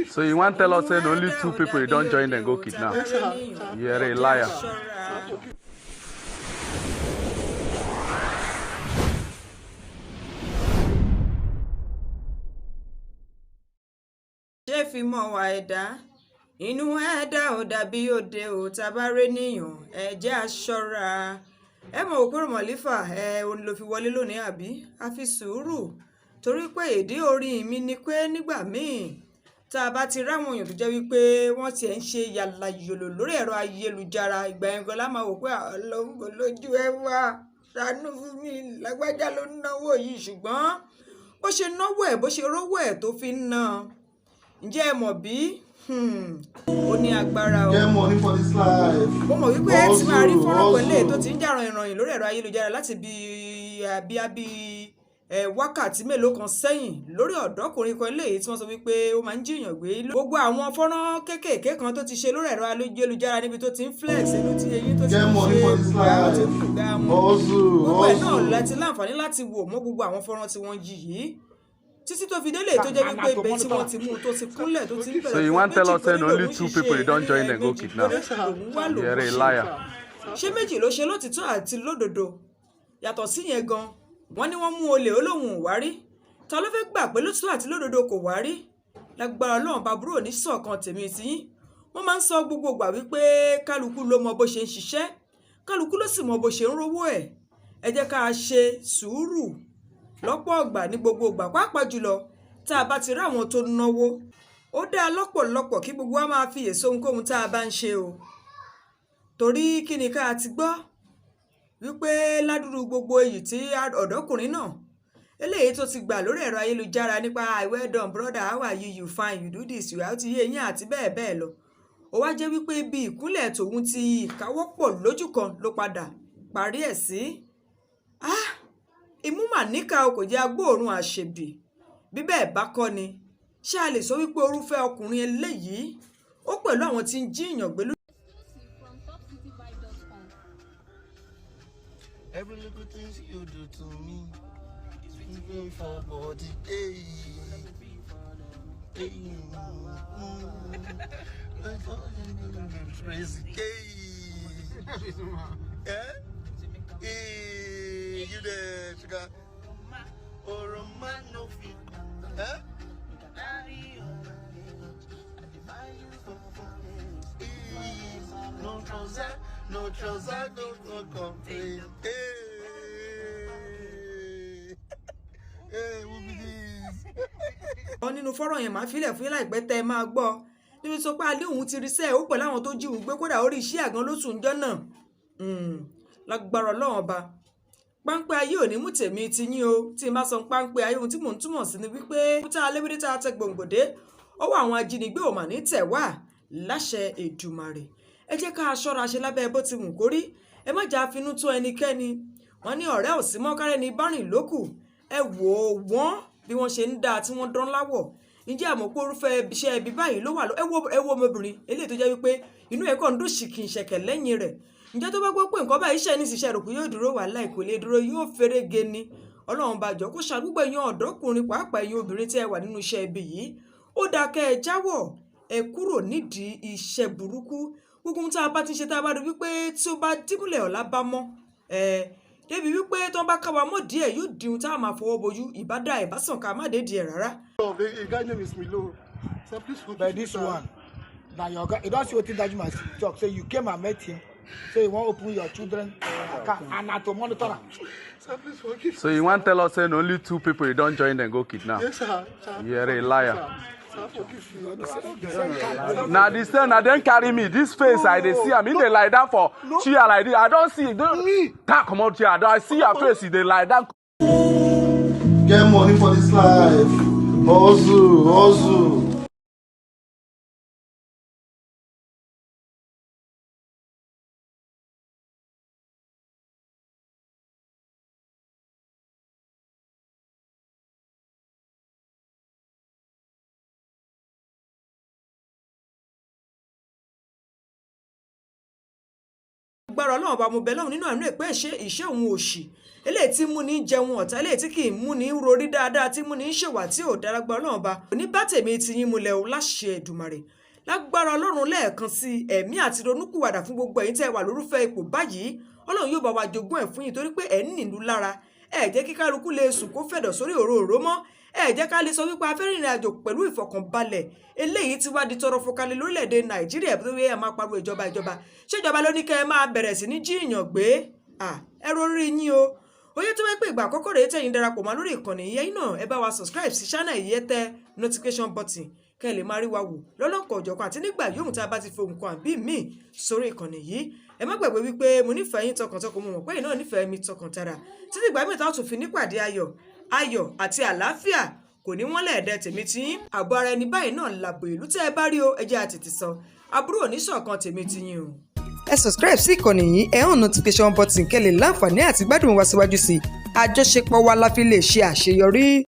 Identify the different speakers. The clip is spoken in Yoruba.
Speaker 1: So you want to tell us that only 2 people you don't join and go kidnap? You're a liar.
Speaker 2: ṣé fi mọ̀ wá ẹ̀dá inú ẹ̀dá ò dàbí òde ò tabaré níyàn ẹ jẹ́ a ṣọ́ra. Ẹ mọ̀ òpó mọ̀lífà òun ló fi wọlé lónìí àbí a fi sùúrù torí pé èdè orí mi ni pé nígbà míì tá a bá ti ráwọn èèyàn tó jẹ́ wípé wọ́n ti ẹ̀ ń ṣe yàlà yòlò lórí ẹ̀rọ ayélujára ìgbà yẹn gan la máa wò pé ọlọ́run lójú ẹ wá ṣàánú fún mi lágbájá ló ń náwó yìí ṣùgbọ́n bó ṣe náwó ẹ̀ bó ṣe rówó ẹ̀ tó fi ń ná ǹjẹ́ ẹ mọ̀ bí ó ní agbára o. mo mọ̀ wípé ẹ ti máa rí fọ́nrán pẹ̀lẹ́ tó ti ń jà ràn-ìràn lórí ẹ̀rọ ayélujára láti bí wákàtí mélòó kan sẹ́yìn lórí ọ̀dọ́kùnrin kan eléyìí tí wọ́n sọ wípé ó máa ń jiyàn gbé. gbogbo àwọn fọ́nrán kéékèèké kan tó ti ṣe lórí ẹ̀rọ ayélujára níbi tó ti ń flex inú tí eyín tó ti ń ṣe gbùgbà tó ń gbùgbà wọn gbogbo ẹ̀ náà láti láǹfààní láti wò mọ́ gbogbo àwọn fọ́nrán tí wọ́n yí yìí títí tó fi délé tó jẹ́ wípé ibẹ̀ tí wọ́n ti mú tó ti kúnlẹ̀ tó ti ń bẹ̀rẹ̀.
Speaker 1: So you want to tell us that only 2 people you don't join and go kidnap? You're a liar.
Speaker 2: ṣé méjì ló ṣe lótìtọ́ àti lódodo yàtọ̀ sí yẹn gan wọ́n ní wọ́n mú olè olóhùn wárí ta ló fẹ́ gbà pé lótìtọ́ àti lódodo kò wárí lágbára Ọlọ́run bàbúrò ní ṣọ̀kan tèmi tiyín. wọ́n máa ń sọ gbogbo ìgbà wípé kálukú ló mọ bó ṣe ń ṣiṣẹ́ kálukú ló sì mọ bó ṣe ń rówó ẹ̀ ẹ jẹ́ ká ṣe sùúrù lọ́pọ̀ ọgbà ní gbogbo ìgbà pàápàá jùlọ tá a bá ti rí àwọn tó náwó ó dáa lọ́pọ̀lọpọ̀ kí gbogbo wa máa fi èso ohunkóhun tá a bá ń ṣe o torí kí ni ká ti gbọ́ wípé ládùúrú gbogbo èyí tí ọ̀dọ́kùnrin náà eléyìí tó ti gbà lórí ẹ̀rọ ayélujára nípa well done brother how are you fine you do this you how ti yé yín àti bẹ́ẹ̀ bẹ́ẹ̀ lọ ó wá jẹ́ wípé bí ìkúnlẹ̀ tòun ti ìkáwọ́pọ̀ lójú kan ló padà parí ẹ̀ sí. Imú mà níkà o kò jẹ́ agbóòrùn àṣebì bí bẹ́ẹ̀ bá kọ́ ni ṣé a lè sọ wípé orúfẹ́ ọkùnrin eléyìí ó pẹ̀lú àwọn tí ń jíyàn gbé.
Speaker 3: Every little thing you do to me, even for body, hey, crazy, hey, you there, sugar? Or a man no fit, no trouser, no complain. Hey, who be this?
Speaker 2: Wọ́n nínú fọ́rọ̀ yẹn máa filẹ̀ fún láìpẹ́ tẹ́ ẹ máa gbọ́ níbi tó pé alẹ́ òun ti rí sẹ́ẹ̀ ó pẹ̀lú àwọn tó jí òun gbé kódà orí iṣẹ́ àgàn ló sùn jọ́ náà lágbára Ọlọ́run ọba páńpẹ́ ayé ò ní mú tèmi ti yín o tí n bá sọ páńpẹ́ ayé ohun tí mò ń túmọ̀ sí ni wípé tá a lébídé tá a tẹ gbòǹgbòdé ọwọ́ àwọn ajínigbé ò mà ní tẹ̀ wá láṣẹ Èdùmàrè ẹ jẹ́ ká aṣọ́ra ṣe lábẹ́ bó ti wù kó rí ẹ má jà finú tó ẹnikẹ́ni wọ́n ní ọ̀rẹ́ ò sí mọ́ kárẹ́ ní bárìn lókù ẹ wò wọ́n bí wọ́n ṣe ń dáa tí wọ́n dán láwọ̀ ǹjẹ́ àmọ́ pé orúfẹ́ iṣẹ́ ibi báyìí ló wà ẹ wo ọmọbìnrin eléyìí tó jẹ́ wípé inú ẹ̀ kàn ń dún ṣìkì ìṣẹ̀kẹ̀ lẹ́yìn rẹ̀ ǹjẹ́ tó bá gbọ́ pé nǹkan báyìí ṣe ní ṣiṣẹ́ rò pé yóò dúró wà láì kò lè dúró yóò ferege ni Ọlọ́run bá jọ kó ṣàdúgbò ẹ̀yin ọ̀dọ́kùnrin pàápàá ẹ̀yin obìnrin tí ẹ wà nínú iṣẹ́ ibi yìí ó dáa kẹ́ ẹ jáwọ́ ẹ kúrò nídìí iṣẹ́ burúkú gbogbo ohun tá a bá ti ṣe tá a bá rí wípé tí ó bá dígúnlẹ̀ ọ̀la bá mọ́ débi wípé tó bá káwa mọ́ díẹ̀ yóò di ohun tá a máa fọwọ́ bojú ìbádà ìbásàn ká má dé díẹ̀ rárá.
Speaker 4: The guy name is Milo. So please by this one. Now your guy, you don't see what that you must talk. So you came and met him. So you want to open your children account and to monitor.
Speaker 3: So please forgive.
Speaker 1: So you want to tell us that only 2 people you don't join and go kidnap?
Speaker 3: Yes, sir.
Speaker 1: You're a liar.
Speaker 3: Sir, forgive you.
Speaker 1: Now this thing, now then carry me. This face I dey see. I mean they lie down for chair like this. I don't see. Can't come out here. I see your face. They lie down.
Speaker 3: Get money for this life. Hustle.
Speaker 2: Agbára Ọlọ́run bá mo bẹ lọ́hùn nínú àánú ẹ̀ pé ìṣẹ́ òun òṣì eléyìí tí mú ní jẹun ọ̀tá eléyìí tí kì í mú ní rorí dáadáa tí mú ní ṣèwà tí ò dára gbára Ọlọ́run bá òní bá tèmi ti yín múlẹ̀ o láṣẹ Èdùmàrè lágbára Ọlọ́run lẹ́ẹ̀kan sí ẹ̀mí àti ronúkúwàdà fún gbogbo ẹ̀yin tẹ́ wà lórúfẹ́ ipò báyìí Ọlọ́run yóò bá wa jogún ẹ̀ fún yín torí pé ẹ̀ ń nìlú lára ẹ jẹ́ kí kálukú lè sùn kó fẹ̀dọ̀ sórí òróòró mọ́ ẹ jẹ́ ká lè sọ wípé a fẹ́ rìnrìn àjò pẹ̀lú ìfọ̀kànbalẹ̀ eléyìí tí wá di tọrọ fọkalẹ̀ lórílẹ̀‐èdè Nàìjíríà tó yẹ máa pariwo ìjọba ṣèjọba ló ní kẹ́ ẹ máa bẹ̀rẹ̀ sí ní jíìyàn gbé ẹ rórí yín o oyè tó wẹ́ pé ìgbà àkọ́kọ́ rèé tẹ̀yin darapọ̀ mọ́ lórí ìkànnì yẹn náà ẹ bá wa subscribe sí channel yìí tẹ notification button kẹ́ ẹ lè máa rí wa wò lọ́lọ́kọ̀ ọ̀jọ̀kan àti nígbà yòówù tá a bá ti fi ohun kan àbí míì sórí ìkànnì yìí ẹ má gbàgbé wípé mo nífẹ̀ẹ́ yín tọkàntọkàn mo mọ̀ pé ẹ̀yin náà nífẹ̀ẹ́ mi tọkàntara títí ìgbà mìíràn táwọn tún fi nípàdé ayọ̀ àti àlàáfíà kò ní wọ́n lẹ́ẹ̀dẹ́ tèmi tí àbọ̀ ara ẹni báyìí náà làbò ìlú tẹ́ ẹ bá rí o ẹ jẹ́ àtètè sọ àbúrò oníṣọ̀kan tèmi ti yín o. Ẹ subscribe sí ìkànnì yìí ẹ hàn notification button kẹ́ lè láǹfààní àti gbádùn wa síwájú sí i àjọṣepọ̀ wa la fi lè ṣe àṣeyọrí.